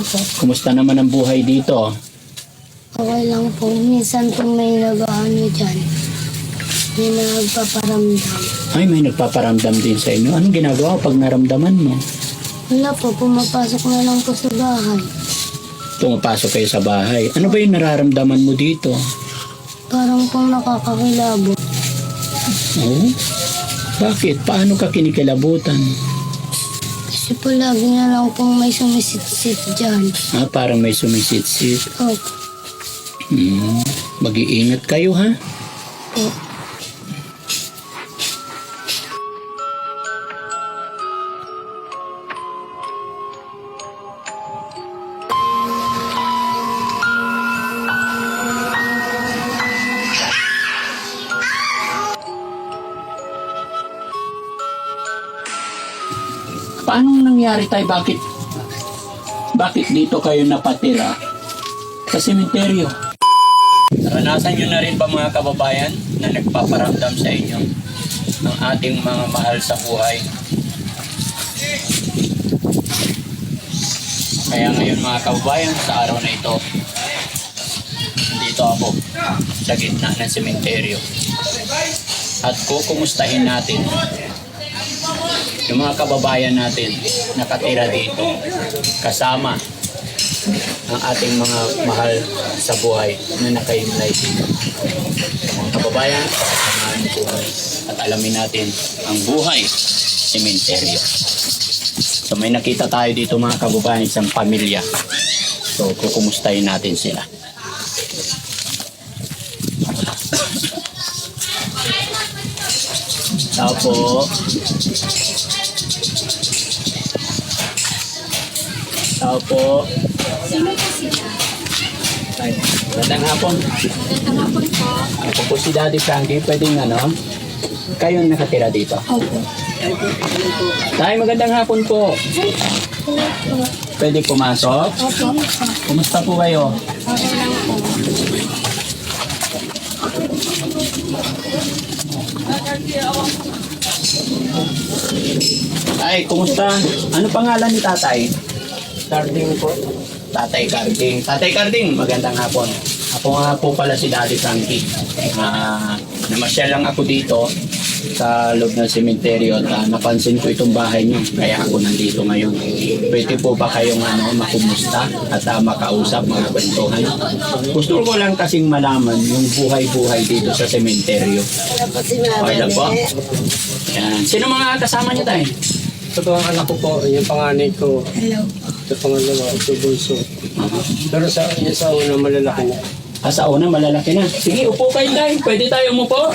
po. Kumusta naman ang buhay dito? Okay lang po. Minsan po may nag-ano dyan. May nagpaparamdam. Ay, may nagpaparamdam din sa inyo. Anong ginagawa pag naramdaman mo? Wala po, pumapasok na lang po sa bahay. Pumapasok kayo sa bahay. Ano ba yung nararamdaman mo dito? Parang pong nakakakilabot. Oh? Bakit? Paano ka kinikilabutan? Kasi po lagi na lang pong may sumisit-sit dyan. Parang may sumisit-sit. Opo. Mag-iingat kayo, ha? Eh, Paano nangyari tayo? Bakit dito kayo napatira? Sa sementeryo. Naranasan nyo na rin ba mga kababayan na nagpaparamdam sa inyo ng ating mga mahal sa buhay? Kaya ngayon mga kababayan, sa araw na ito, nandito ako sa gitna ng sementeryo. At kukumustahin natin yung mga kababayan natin nakatira dito kasama ang ating mga mahal sa buhay na nakaimlay dito. Mga kababayan, samahan niyo po kami at alamin natin ang buhay sementeryo. So may nakita tayo dito mga kababayan, isang pamilya. So kukumustahin natin sila. Tao po. Tao po. Ay, magandang hapon. magandang hapon po. Ako po si Daddy Frankie. Pwedeng kayo nakatira dito. Opo. Tay, magandang hapon po. Hello po. Pwede pumasok? Opo. Kumusta po kayo? Okay lang po. Ay, kumusta? Ano pangalan ni tatay? Carding po. Tatay Carding. Tatay Carding, magandang hapon. Ako nga po pala si Daddy Frankie. Namasyal lang ako dito sa loob ng sementeryo at napansin ko itong bahay niyo. Kaya ako nandito ngayon. Pwede po ba kayong makumusta at makausap, mga kwentuhan? Gusto ko lang kasing malaman yung buhay-buhay dito sa sementeryo. Okay lang po? Yan. Sino mga kasama niyo tayo? Ito po ang anak ko po, yung panganay ko. Hello. Ito pangalawa, ito bunso. Pero sa una malalaki na. Sa una, malalaki na. Sige, upo kayo tayo. Pwede tayo umupo?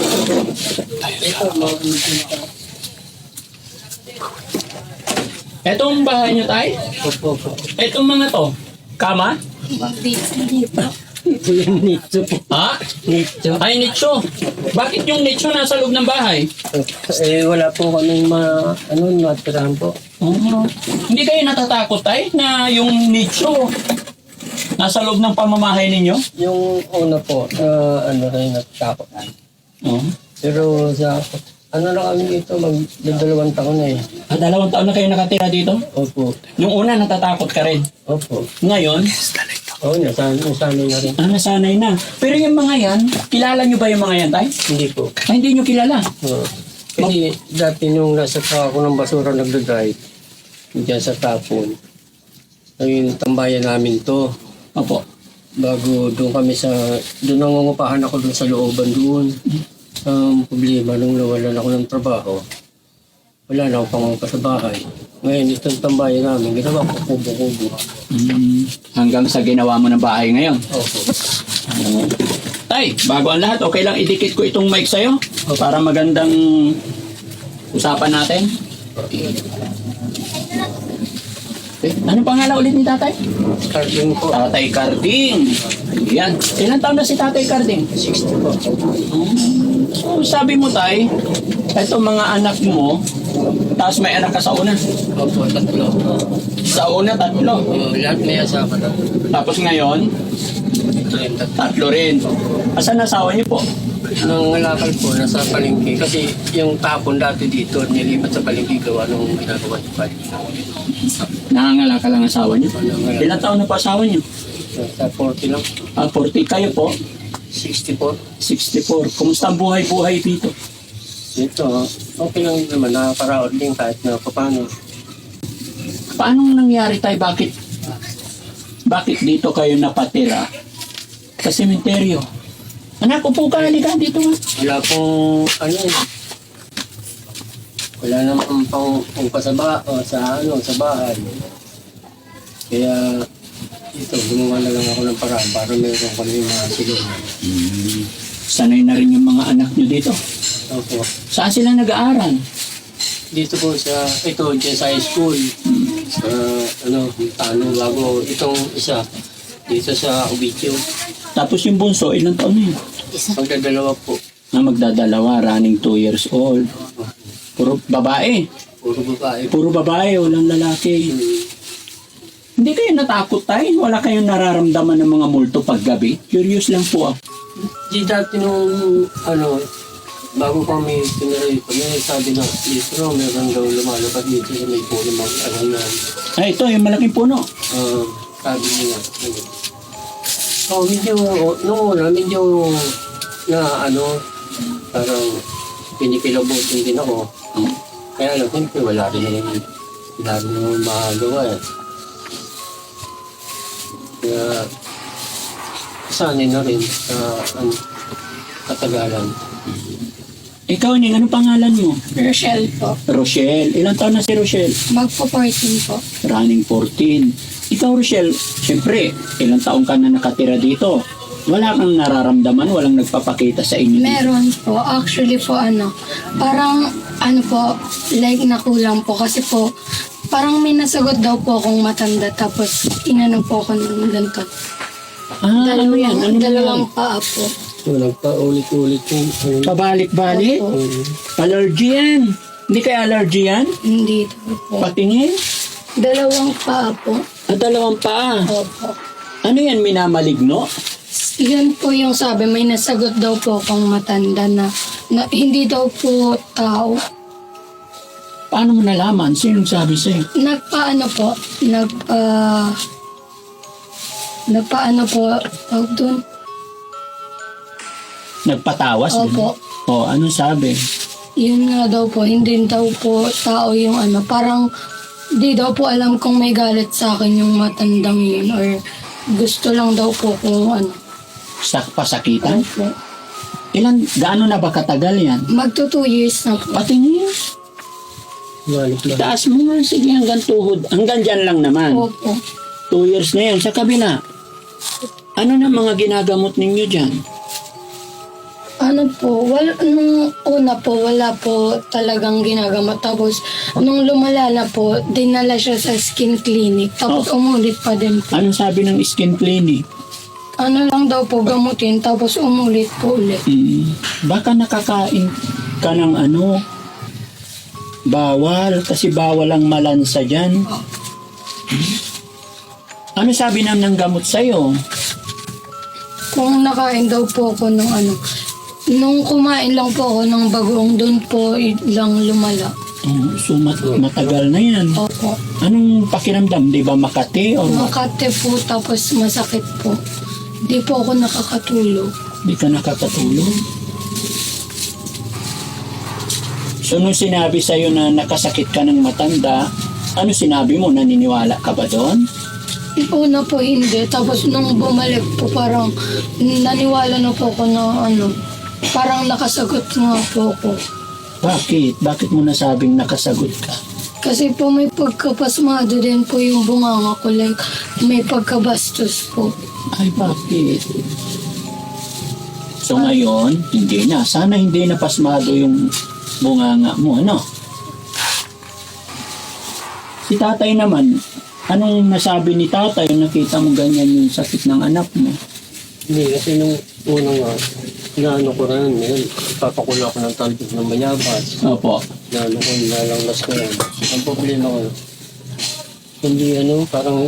Etong bahay niyo tayo? Opo po. Etong mga to? Kama? Hindi po. Ito yung nicho po. Ha? Nicho. Ay, nicho. Bakit yung nicho nasa loob ng bahay? Wala po kaming matirahan po. Hindi kayo natatakot tayo na yung nicho nasa loob ng pamamahay ninyo? Yung una po, rin natatakot. Pero na kami dito, mag-2 taon na eh. 2 taon na kayo nakatira dito? Opo. Yung una, natatakot ka rin. Opo. Ngayon? Oo, nasanay na rin. Nasanay na. Pero yung mga yan, kilala nyo ba yung mga yan, tay? Hindi po. Ay, hindi nyo kilala. Kasi dati nung nasa ako ng basura nagdadrive, diyan sa tapon, yung tambayan namin to. Opo. Bago doon nangungupahan ako doon sa looban doon. Ang problema nung nawalan ako ng trabaho, wala na akong pangungpa sa bahay. Ngayon, itong tambayan namin, ginawa ko kubo-kubo. Hanggang sa ginawa mo ng bahay ngayon. Opo. Tay, bago ang lahat, okay lang idikit ko itong mic sa'yo para magandang usapan natin. Okay. Anong pangalan ulit ni tatay? Carding po. Tatay Carding. Yan. Ilan taon na si Tatay Carding? 60 po. So, sabi mo tay, ito mga anak mo, tapos may anak ka sa una. Opo, 3. Sa una, 3. Lahat may asawa na. Tapos ngayon, 3 rin. Asan asawa niyo po? Nang ngalakal po, nasa palengke. Kasi yung tapon dati dito, nilipat sa palengke gawa nung ginagawa ni Pali. Nangangalakal ang asawa niyo? Nangangalakal. Ilang taon na po asawa niyo? Sa 40 lang. 40. Kayo po? 64. 64. Kumusta ang buhay-buhay dito? Ito, okay lang naman. Nakakaraot din kahit na paano. Paano nangyari tayo? Bakit dito kayo napatira? Sa sementeryo. Anak, upo ka. Halika dito nga. Wala pong, wala naman pang sa bahay. Kaya, ito, gumawa na lang ako ng paraan para meron kami mga silungan. Sanay na rin yung mga anak nyo dito. Opo. Saan sila nag-aaral? Dito po dyan sa high school. Sa, bago itong isa. Dito sa Ubiquio. Tapos yung bunso, ilang taon na yun? Isa. Magdadalawa po. Na magdadalawa, running 2 years old. Puro babae. Puro babae. Puro babae, walang lalaki. Hindi kayo natakot tayo? Wala kayong nararamdaman ng mga multo paggabi? Curious lang po ako. Di dati nung, bago kami tinaray ko, may sabi na, dito raw, meron daw lumalabas dito sa may puno na, Ay, ito, yung malaking puno. sabi niya. Medyo, noong una, medyo parang pinipilabutin din ako. Kaya lang, siyempre, wala rin naman magawa eh. Kaya, sanay na rin sa katagalan. Ikaw, Ning, anong pangalan mo? Rochelle po. Rochelle. Ilang taon na si Rochelle? Magpo-14 po. Running 14. Ikaw, Rochelle, siyempre, ilang taon ka na nakatira dito? Wala kang nararamdaman, walang nagpapakita sa inyo. Meron po. Actually po parang like nakulang po kasi po parang may nasagot daw po akong matanda tapos inano po ako ng ganito. Ano yan? Ano Dalawang paa po. So, nagpaulit-ulit yung Pabalik-balik? Opo. Allergy yan. Hindi kaya allergy yan? Hindi daw po. Patingin? Dalawang paa po. Dalawang paa. Opo. Ano yan, minamaligno? Yan po yung sabi, may nasagot daw po akong matanda na hindi daw po tao. Paano mo nalaman? Sinong sabi sa'yo? Tawag doon. Nagpatawas? Opo. O, anong sabi? Yun nga daw po, hindi daw po tao yung parang di daw po alam kung may galit sa akin yung matandang yun or gusto lang daw po kung Pasakitan? Opo. Gaano na ba katagal yan? Magto 2 years na po. Patingin. balik lang. Taas mo nga, sige, hanggang tuhod. Hanggang dyan lang naman. Opo. 2 years na yan. Sa kabila, ano na mga ginagamot ninyo dyan? Nung una po, wala po talagang ginagamot. Tapos, nung lumala na po, dinala siya sa skin clinic. Tapos, umulit pa din po. Anong sabi ng skin clinic? Lang daw po gamutin, tapos umulit po ulit. Baka nakakain ka ng bawal, kasi bawal ang malansa dyan. Ano sabi naman ng gamot sa'yo? Kung nakain daw po ako nung kumain lang po ako ng bagoong, doon po lang lumala. So matagal na yan. Opo. Anong pakiramdam? Di ba Makati? O Makate po, tapos masakit po. Di po ako nakakatulog. di ka nakakatulog? So nung sinabi sa'yo na nakasakit ka ng matanda, ano sinabi mo? Naniniwala ka ba doon? Una po hindi. Tapos nung bumalik po, parang naniwala na po ako na parang nakasagot nga po ako. Bakit? Bakit mo nasabing nakasagot ka? Kasi po may pagkapasmado din po yung bunganga ko. Like, may pagkabastos po. Ay, bakit? So ngayon, hindi na. Sana hindi na pasmado yung bunganga mo, ano? Si tatay naman, anong nasabi ni tatay? Nakita mo ganyan yung sakit ng anak mo? Hindi, kasi nung unang ko rin, papakula ko ng talbos ng mayabas. Opo. Nalanglas ko yan. Ang problema ko, hindi parang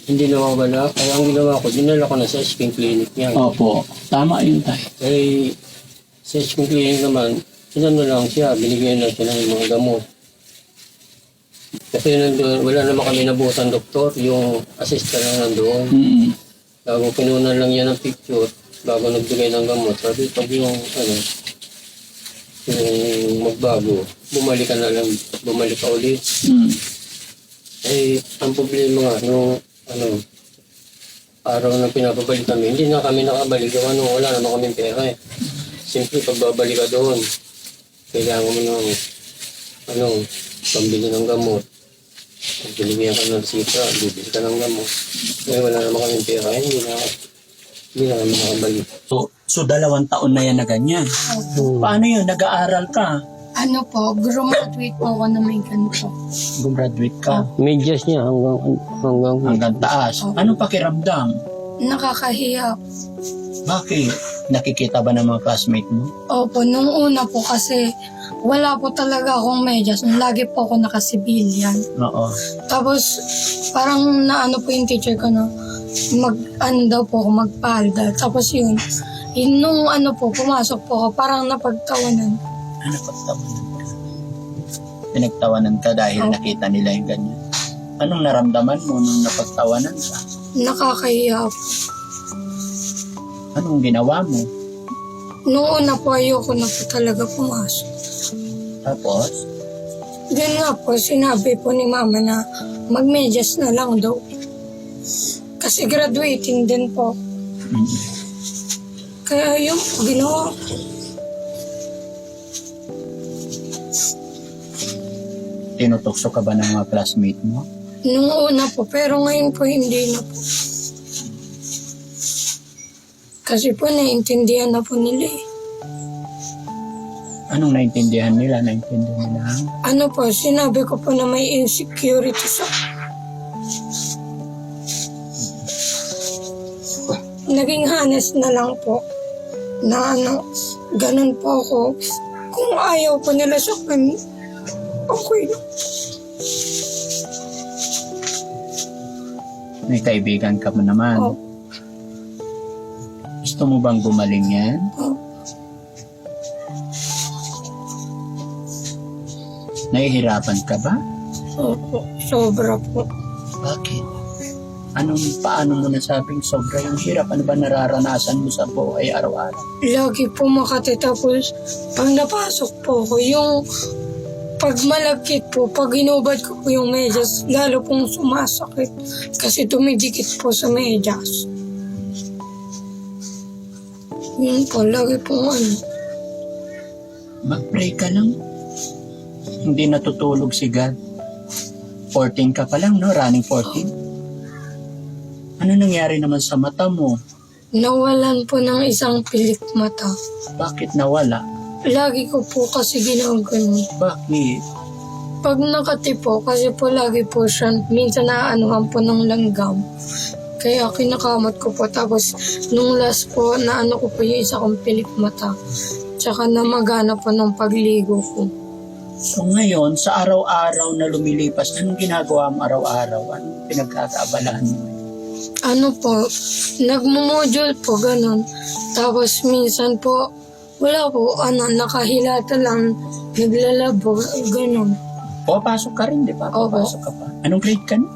hindi nawawala. Kaya ang ginawa ko, dinala ko na sa skin clinic niya. Opo. Tama yun tayo. Eh, sa skin clinic naman, lang siya, binigyan na siya ng mga gamot. Kasi nandun, wala naman kami nabutan doktor, yung assistant na nandoon. Bago pinunan lang yan ng picture, bago nagbigay ng gamot. Sabi, pag yung magbago, bumalik ka na lang, bumalik ka ulit. Eh, ang problema nga, nung araw na pinapabalik kami, hindi na kami nakabalik. Wala naman kami pera eh. Simple, pagbabalik ka doon, kailangan mo ng, pambili ng gamot. Pagbiligyan ka ng sitra, bibili ka ng gamot. Eh, wala naman kami pera, hindi na kami nakabalik. So 2 taon na yan na ganyan. Paano yun? Nag-aaral ka? Ano po, graduate po ako na may ganito. Gumraduate ka? Medyas niya hanggang Hanggang taas. Anong pakiramdam? Nakakahiya. Bakit? Nakikita ba ng mga classmate mo? Opo, nung una po kasi wala po talaga akong medyas. Lagi po ako nakasibilyan. Oo. Tapos parang naano po yung teacher ko na daw po ako magpalda. Tapos yun nung po, pumasok po ako, parang napagtawanan. Napagtawanan ka? Pinagtawanan ka dahil nakita nila yung ganyan. Anong naramdaman mo nung napagtawanan ka? Nakakahiya po. Anong ginawa mo? Nung una po, ayoko na po talaga pumasok. Tapos? Yun nga po, sinabi po ni mama na magmedyas na lang daw. Kasi graduating din po. Kaya yun po, ginawa ko. Tinutokso ka ba ng mga classmate mo? Nung una po, pero ngayon po hindi na po. Kasi po naiintindihan na po nila eh. Anong naintindihan nila? Naintindihan nila? Ano po, sinabi ko po na may insecurity sa... Naging honest na lang po na ganun po ako. Kung ayaw po nila sa akin, okay lang. May kaibigan ka mo naman. Oh. Gusto mo bang gumaling yan? Oh. Nahihirapan ka ba? Opo, sobra po. Bakit? Paano mo nasabing sobra yung hirap? Ano ba nararanasan mo sa buhay araw-araw? Lagi po Makati, tapos pag napasok po ko, yung pag malagkit po, pag inubad ko po yung medyas, lalo pong sumasakit kasi dumidikit po sa medyas. Yun po, lagi pong Mag-pray ka lang. Hindi natutulog si God. 14 ka pa lang, no? Running 14. Ano nangyari naman sa mata mo? Nawalan po ng isang pilik mata. Bakit nawala? Lagi ko po kasi ginaganon. Bakit? Pag nakatipo, kasi po lagi po siya, minsan naaanuhan po ng langgam. Kaya kinakamot ko po. Tapos nung last po, naano ko po yung isa kong pilik mata. Tsaka namagana po ng pagligo ko. So ngayon, sa araw-araw na lumilipas, anong ginagawa mo araw-araw? Anong pinagkakaabalahan mo? Ano po, nagmumodule po, ganun. Tapos minsan po, wala po, nakahilata lang, naglalabo, ganun. Papasok ka rin, di ba? Opo. Papasok ka pa. Anong grade ka na?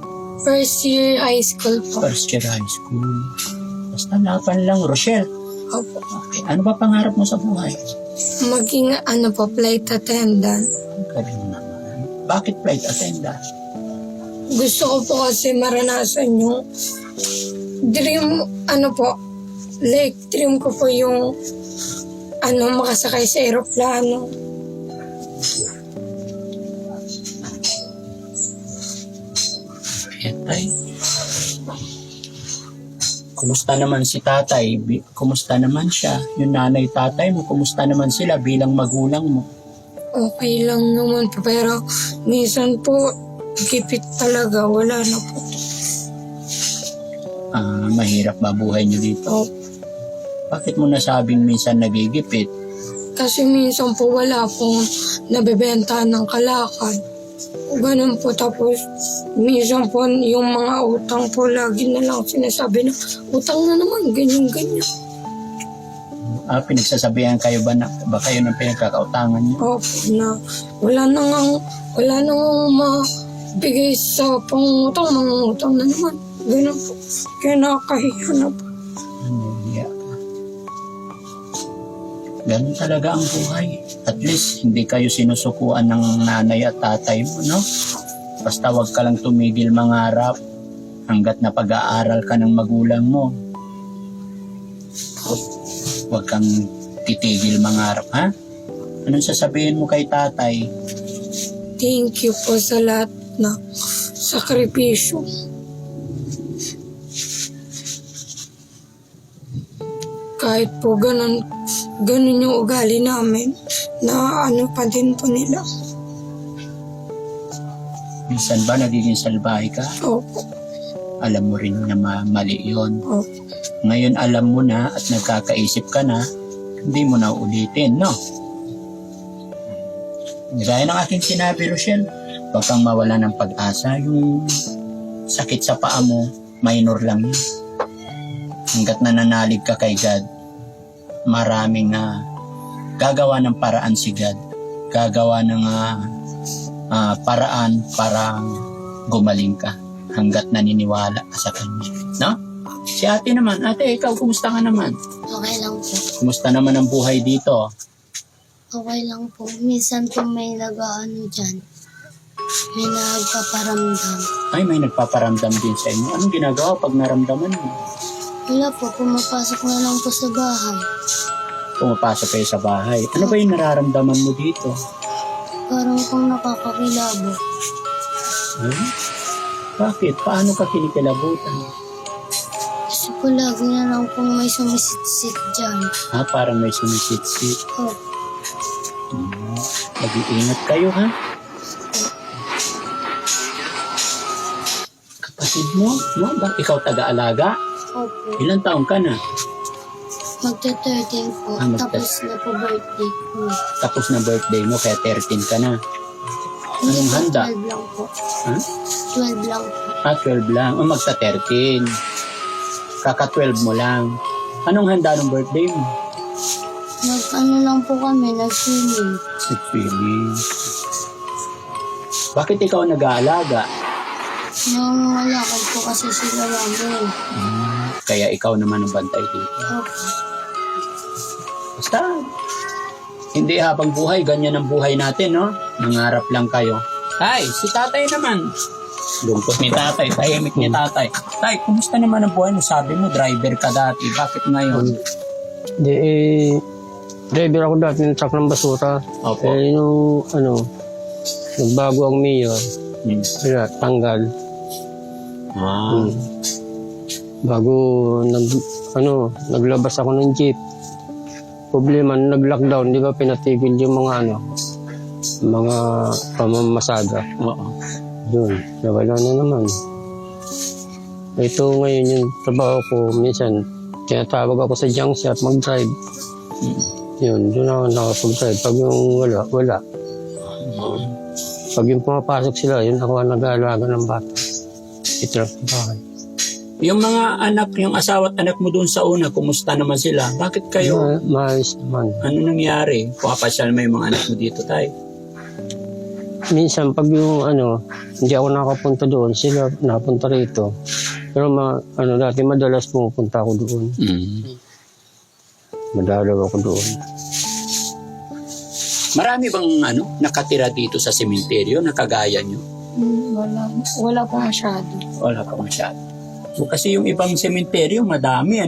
First year high school po. First year high school. Basta laban lang, Rochelle. Opo. Okay. Ano ba pangarap mo sa buhay? Maging flight attendant. Galing naman. Bakit flight attendant? Gusto ko po kasi maranasan yung dream, dream ko po yung makasakay sa aeroplano. Tay. Kumusta naman si tatay? Kumusta naman siya? Yung nanay tatay mo, kumusta naman sila bilang magulang mo? Okay lang naman po, pero minsan po, gipit talaga, wala na po. Mahirap ba buhay niyo dito? Oh, Bakit mo nasabing minsan nagigipit? kasi minsan po wala pong nabebenta ng kalakad. Ganun po, tapos minsan po yung mga utang po lagi na lang sinasabi na utang na naman, ganyan-ganyan. Pinagsasabihan kayo ba kayo ng pinagkakautangan niyo? Opo, na wala nang bigay sa pangungutang, mangungutang na naman. Ganun po. Kaya nakakahiya na po. Yeah. Ganun talaga ang buhay. At least, hindi kayo sinusukuan ng nanay at tatay mo, no? Basta wag ka lang tumigil mangarap hanggat na pag-aaral ka ng magulang mo. Wag kang titigil mangarap, ha? Anong sasabihin mo kay tatay? Thank you po sa lahat na sakripisyo. Kahit po ganun yung ugali namin, na ano pa din po nila. Minsan ba nagiging salbahe ka? Opo. Alam mo rin na mali yun. Opo. Ngayon alam mo na at nagkakaisip ka na, hindi mo na ulitin, no? Gaya ng aking sinabi, Rochelle, huwag kang mawala ng pag-asa. Yung sakit sa paa mo, minor lang yun. Hanggat nananalig ka kay God, maraming gagawa ng paraan si God. Gagawa ng paraan para gumaling ka hanggat naniniwala ka sa Kanya. No? Si ate naman. Ate, ikaw, kumusta ka naman? Okay lang po. Kumusta naman ang buhay dito? Okay lang po. Minsan po may nag-ano dyan. May nagpaparamdam. Ay, may nagpaparamdam din sa inyo. Anong ginagawa pag naramdaman mo? Wala po, pumapasok na lang po sa bahay. Pumapasok kayo sa bahay. Ano ba yung nararamdaman mo dito? Parang kung nakakakilabo. Huh? Bakit? Paano ka kinikilabutan? Kasi po lagi na lang pong may sumisit-sit dyan. Parang may sumisit-sit. Oh, Mag-iingat kayo, ha? Kapatid mo, no? Ikaw taga-alaga? opo. Ilang taong ka na? Magta-13 po. Tapos na po birthday ko. Tapos na birthday mo, kaya 13 ka na. Anong po, handa? 12 lang po. Ha? 12 lang po. 12 lang. O, magta-13. Kaka-12 mo lang. Anong handa ng birthday mo? Nag-ano lang po kami, nag-swimming. Nag-swimming. Bakit ikaw nag-aalaga? Nangangalakad po kasi sila namin. Kaya ikaw naman ang bantay dito. Opo. Basta, hindi habang buhay, ganyan ang buhay natin, no? Nangarap lang kayo. Tay, si tatay naman. Lungkot ni tatay, tahimik ni tatay. Tay, kumusta naman ang buhay mo? Sabi mo, driver ka dati. Bakit ngayon? Driver ako dati ng truck ng basura. Opo. Nung nagbago ang mayor, wala, tanggal. Bago naglabas ako ng jeep. Problema, nag-lockdown, di ba pinatigil yung mga pamamasada. Oo. Yun, nawala na naman. Ito ngayon yung trabaho ko, minsan, tinatawag ako sa junk shop, mag-drive. Yun, doon ako nakapag-drive. Pag yung wala. Pag yung pumapasok sila, yun ako ang nag-aalaga ng bata. Ito lang sa bahay. Yung mga anak, yung asawa at anak mo doon sa una, kumusta naman sila? Bakit kayo? Maayos naman. Ano nangyari? Pumapasyal mo yung mga anak mo dito, tay? Minsan, pag yung hindi ako nakapunta doon, sila napunta rito. Pero dati madalas pumupunta ako doon. Madalaw ako doon. Marami bang nakatira dito sa sementeryo na kagaya nyo? Wala po masyado. Wala pa masyado. Kasi yung ibang sementeryo, madami,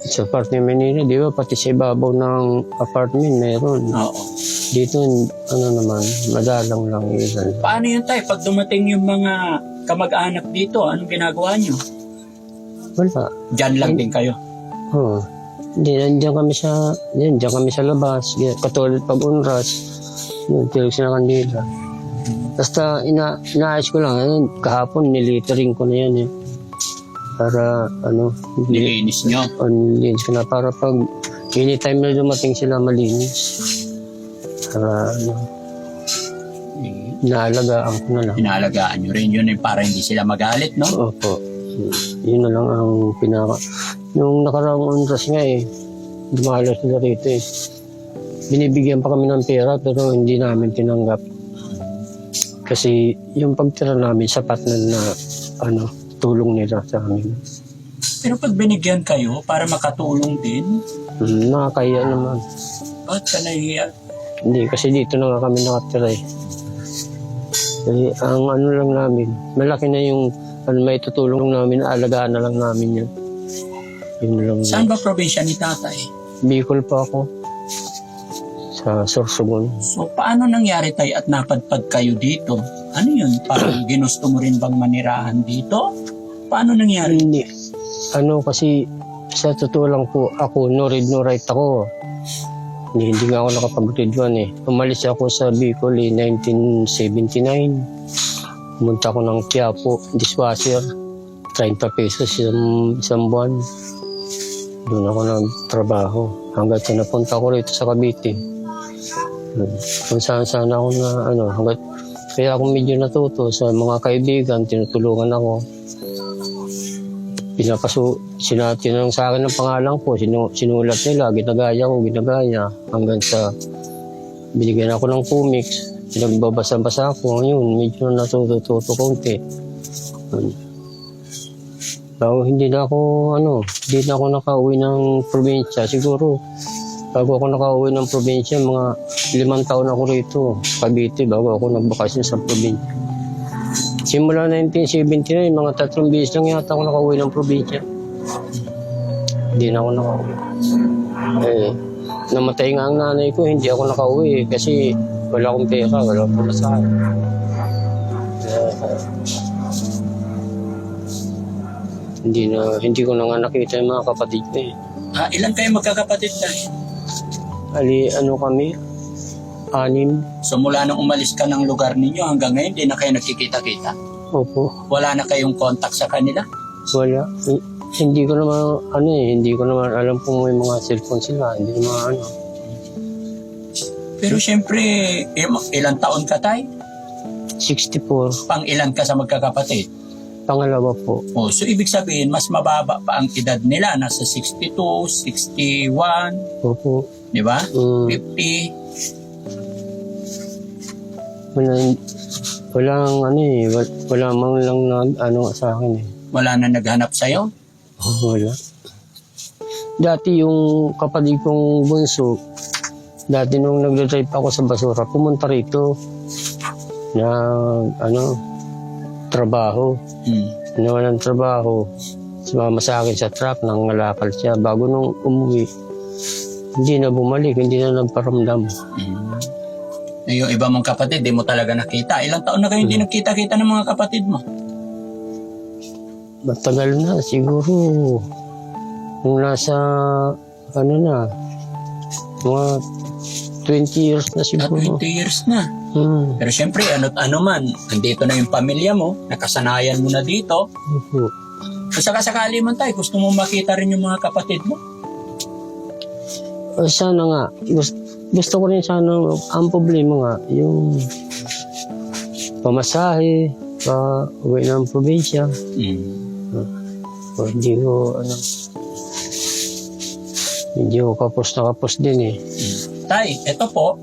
Sa part ng Manila, di ba, pati sa ibabaw ng apartment, meron. Oo. Dito, naman, madalang lang yun. Paano yun, tay? Pag dumating yung mga kamag-anak dito, anong ginagawa nyo? Wala. Diyan lang din kayo? Hindi, nandiyan kami sa labas. Katulad pag unras, yun, tilog sa kandila. Basta inaayos ko lang, kahapon nilitering ko na yan para Nilinis nyo? nilinis ko na para pag anytime na dumating sila malinis. Para naalagaan ko na lang. Inaalagaan nyo rin yun para hindi sila magalit, no? Opo. Yun na lang ang Nung nakaraang unras nga dumalo sila rito Binibigyan pa kami ng pera pero hindi namin tinanggap. Kasi yung pagtira namin, sapat na ano, tulong nila sa amin. Pero pag binigyan kayo para makatulong din, Nakakaya naman. ba't ka nahihiya? Hindi, kasi dito na nga kami nakatira eh. Kasi ang ano lang namin, malaki na yung may tutulong namin, alagaan na lang namin yun. Yun lang. Saan ba probinsya ni tatay? Bicol pa ako. Sa Sorsogon. So, paano nangyari tayo at napadpad kayo dito? Ano yun? Parang ginusto mo rin bang manirahan dito? Paano nangyari? Hindi. Ano kasi, sa totoo lang po, ako, no read, no write ako. Hindi nga ako nakapag-grade 1 eh. Umalis ako sa Bicol 1979. Pumunta ako ng Quiapo, dishwasher. 30 pesos isang buwan. Doon ako nagtrabaho. Hanggat na napunta ko rito sa Cavite. Kung saan ako na hanggat kaya ako medyo natuto sa mga kaibigan, tinutulungan ako. Tinanong sa akin ng pangalan ko, sinulat nila, ginagaya hanggang sa binigyan ako ng comics, pinagbabasa-basa ako, yun, medyo natututo konti. Bago hindi na ako nakauwi ng probinsya, siguro bago ako nakauwi ng probinsya, mga 5 taon ako rito, Cavite, bago ako nagbakasyon sa probinsya. Simula 1979, mga 3 beses lang yata ako nakauwi ng probinsya. Hindi na ako nakauwi. Namatay nga ang nanay ko, hindi ako nakauwi kasi wala akong pera, wala akong pamasahe. Hindi ko na nga nakita yung mga kapatid ko eh. Ilan kayo magkakapatid tayo? Kami? 6. So mula nung umalis ka ng lugar ninyo hanggang ngayon, hindi na kayo nagkikita-kita? Opo. Wala na kayong contact sa kanila? Wala. Hindi ko naman alam kung may mga cellphone sila. Hindi naman Pero syempre, ilang taon ka tayo? 64. Pang ilan ka sa magkakapatid? Pangalawa po. So ibig sabihin, mas mababa pa ang edad nila. Nasa 62, 61, Opo. di ba? 50. Wala mang lang sa akin eh. Wala na naghanap sa'yo? Wala. Dati yung kapatid kong bunso, dati nung nagdadrive ako sa basura, pumunta rito na trabaho. Nawalan ng trabaho. Sumama sa akin sa truck, nangalakal siya. Bago nung umuwi, hindi na bumalik, hindi na nagparamdam. Yung iba mong kapatid, di mo talaga nakita. Ilang taon na kayo hindi nagkita-kita ng mga kapatid mo? Matagal na, siguro. Kung nasa, mga 20 years na siguro. 20 years na. Hmm. Pero syempre, ano man, nandito na yung pamilya mo, nakasanayan mo na dito. Opo. Kung sakasakali man tayo, gusto mo makita rin yung mga kapatid mo? Sana nga. Gusto ko rin sana, ang problema nga, yung pamasahe, uwi ng probinsya. Hindi ko kapos din eh. Tay, eto po,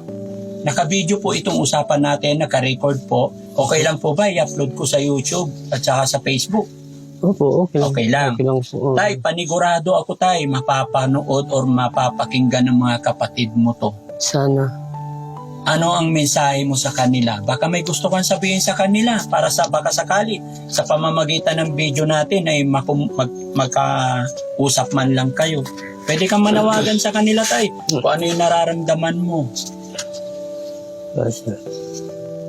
naka-video po itong usapan natin, naka-record po. Okay lang po ba i-upload ko sa YouTube at saka sa Facebook? Opo, okay lang. Okay lang. Okay lang po. Tay, panigurado ako tay, mapapanood or mapapakinggan ng mga kapatid mo to. Sana. Ano ang mensahe mo sa kanila? Baka may gusto kang sabihin sa kanila para baka sakali sa pamamagitan ng video natin ay magkausap man lang kayo. Pwede kang manawagan sa kanila tay kung ano yung nararamdaman mo.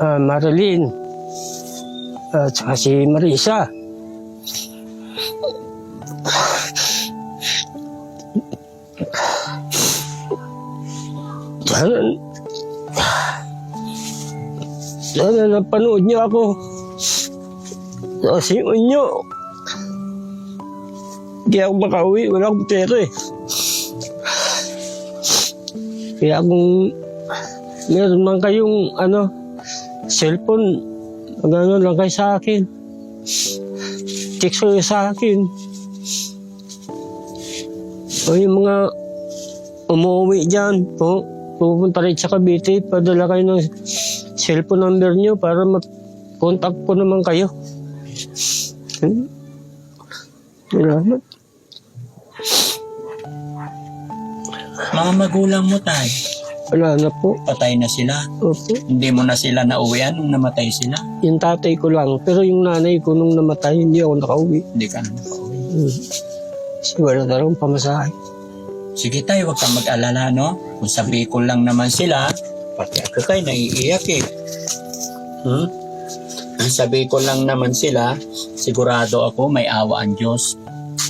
Marilyn. At saka si Marisa. Sana napanood niyo ako. Kasi nyo. Hindi ako makauwi. Wala akong pera eh. Kaya kung meron man kayong cellphone, lang kayo sa akin. Text kayo sa akin. O yung mga umuwi dyan po, pupunta rin sa Cavite, padala kayo ng cellphone number nyo para contact ko naman kayo. Salamat. Mga magulang mo, tay, Wala na po. patay na sila. Opo. Hindi mo na sila nauwian nung namatay sila. Yung tatay ko lang. Pero yung nanay ko nung namatay, hindi ako nakauwi. Hindi ka na nakauwi. Kasi wala na rin pamasahe. Sige tay, huwag kang mag-alala, no? Kung sa Bicol lang naman sila, pati ako tay, naiiyak eh. Sa Bicol lang naman sila, sigurado ako may awa ang Diyos.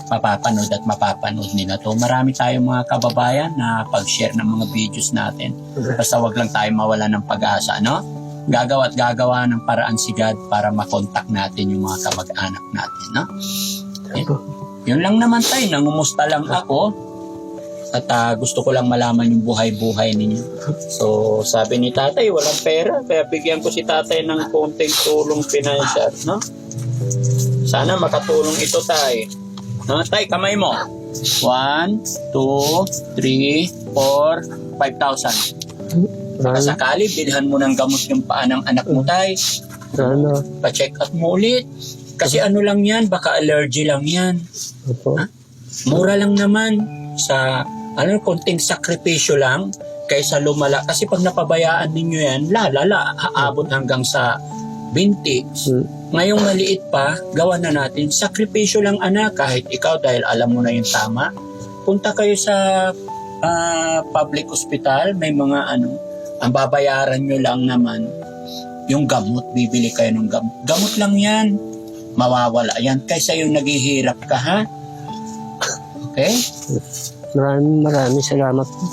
Mapapanood at mapapanood nila to. Marami tayong mga kababayan na pag-share ng mga videos natin. Basta wag lang tayo mawala ng pag-asa, no? Gagawa at gagawa ng paraan si God para makontak natin yung mga kamag-anak natin, no? Yun lang naman tayo, nangumusta lang ako. At gusto ko lang malaman yung buhay-buhay ninyo. So, sabi ni tatay, walang pera. Kaya bigyan ko si tatay ng konting tulong financial, no? Sana makatulong ito, tay. No, tay, kamay mo. 1, 2, 3, 4, 5,000. Sakali, bilhan mo ng gamot yung paa ng anak mo, tay. Sana. Pa-check up mo ulit. Kasi ano lang yan, baka allergy lang yan. Opo. Mura lang naman sa konting sakripisyo lang kaysa lumala. Kasi pag napabayaan ninyo yan, aabot hanggang sa 20. Ngayong maliit pa, gawa na natin. Sakripisyo lang anak, kahit ikaw dahil alam mo na yung tama. Punta kayo sa public hospital, may mga ang babayaran nyo lang naman yung gamot, bibili kayo ng gamot. Gamot lang yan, mawawala yan. Kaysa yung naghihirap ka, ha? Okay? Maraming salamat po.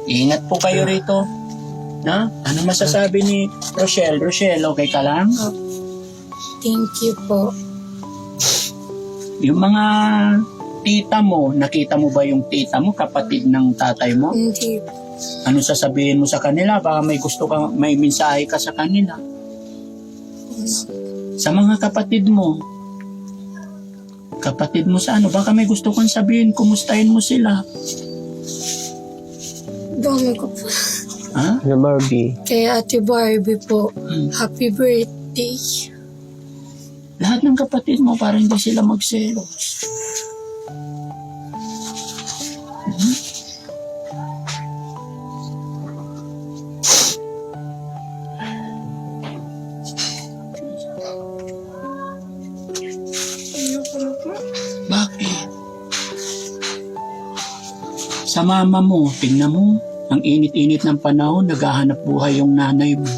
Ingat po kayo rito. Na? Ano masasabi ni Rochelle? Rochelle, okay ka lang? Thank you po. Yung mga tita mo, nakita mo ba yung tita mo, kapatid ng tatay mo? Hindi po. Ano sasabihin mo sa kanila? Baka may mensahe ka sa kanila. Sa mga kapatid mo sa baka may gusto kong sabihin, kumustahin mo sila. Dami ko po. Ha? Na Barbie. Kay Ate Barbie po, happy birthday. Lahat ng kapatid mo para hindi sila magselos. Bakit? Sa mama mo, tingnan mo, ang init-init ng panahon, naghahanap buhay yung nanay mo.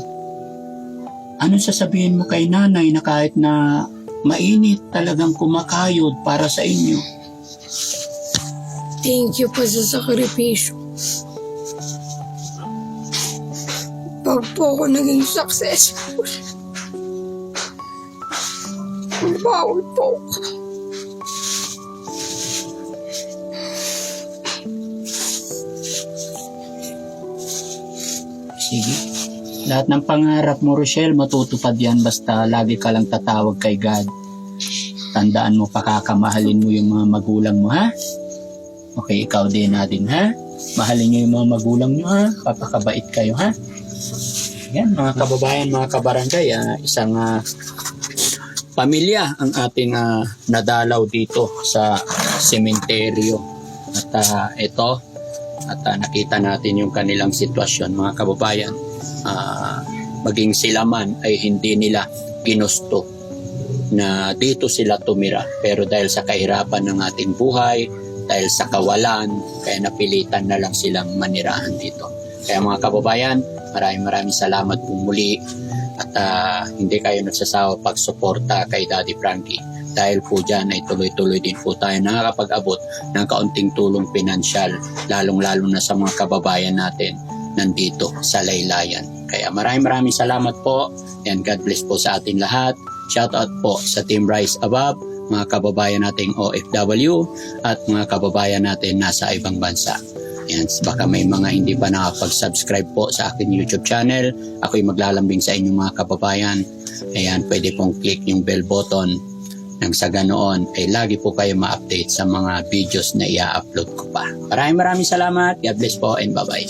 Anong sasabihin mo kay nanay na kahit na mainit, talagang kumakayod para sa inyo? Thank you po sa sakripisyo. Pag po ako naging successful, bawal po ako. Sige. Lahat ng pangarap mo, Rochelle, matutupad yan basta lagi ka lang tatawag kay God. Tandaan mo, pakakamahalin mo yung mga magulang mo, ha? Okay, ikaw din natin, ha? Mahalin nyo yung mga magulang nyo, ha? Papakabait kayo, ha? Yan, mga kababayan, mga kabarangay, isang pamilya ang ating nadalaw dito sa sementeryo. At ito, nakita natin yung kanilang sitwasyon, mga kababayan. Maging sila man ay hindi nila ginusto na dito sila tumira, pero dahil sa kahirapan ng ating buhay, dahil sa kawalan, kaya napilitan na lang silang manirahan dito. Kaya mga kababayan, maraming salamat po muli at hindi kayo nagsasawa pagsuporta kay Daddy Frankie. Dahil po dyan ay tuloy-tuloy din po tayo nakakapag-abot ng kaunting tulong pinansyal, lalong-lalo na sa mga kababayan natin nandito sa laylayan. Kaya maraming salamat po and God bless po sa ating lahat. Shout out po sa Team Rise Above, mga kababayan nating OFW at mga kababayan natin nasa ibang bansa. Yan, baka may mga hindi pa nakapag-subscribe po sa aking YouTube channel. Ako'y maglalambing sa inyong mga kababayan. Ayan, pwede pong click yung bell button nang sa ganoon ay lagi po kayo ma-update sa mga videos na i-upload ko pa. Maraming salamat. God bless po and bye-bye.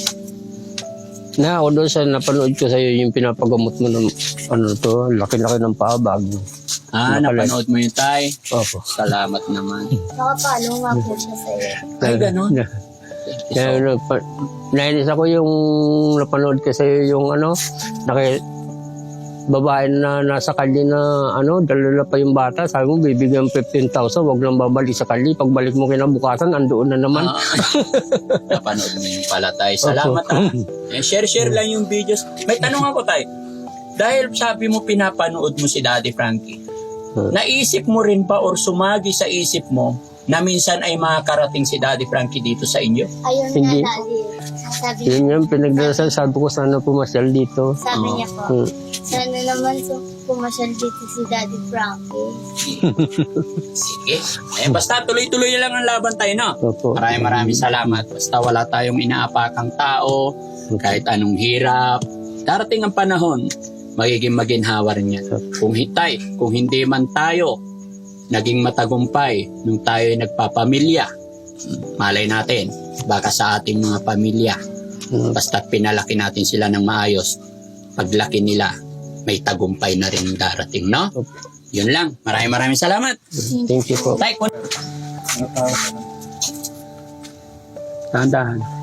Na ako doon sa napanood ko sa'yo yung pinapagamot mo ng ano to, laki-laki ng paabag. Napanood mo yun, Tay. Opo. Salamat naman. Nakapalo nga po siya sa'yo. Ay, ganun. Nainis ako yung napanood ko sa'yo yung ano, babae na nasa kali na ano, dala pa yung bata. Sabi mo, bibigyan 15,000, wag lang babalik sa kali. Pagbalik mo kinabukasan, andoon na naman. Napanood mo yun pala, Tay. Salamat share lang yung videos. May tanong ako, Tay. Dahil sabi mo pinapanood mo si Daddy Frankie, naisip mo rin pa or sumagi sa isip mo na minsan ay makakarating si Daddy Frankie dito sa inyo? Ayun Hindi. nga, Daddy. Sabi, Yun yung pinagdasal, sabi ko sana pumasyal dito. sabi niya po, sana naman pumasyal dito si Daddy Frankie. Sige. Basta tuloy-tuloy lang ang laban tayo, no? Opo. Maraming salamat. Basta wala tayong inaapakang tao, kahit anong hirap. Darating ang panahon, magiging maginhawa rin yan. Kung hindi man tayo naging matagumpay nung tayo ay nagpapamilya, malay natin, baka sa ating mga pamilya, basta pinalaki natin sila ng maayos, paglaki nila, may tagumpay na rin darating, no? Yun lang. Maraming salamat. Thank you po. Tay, dahan-dahan.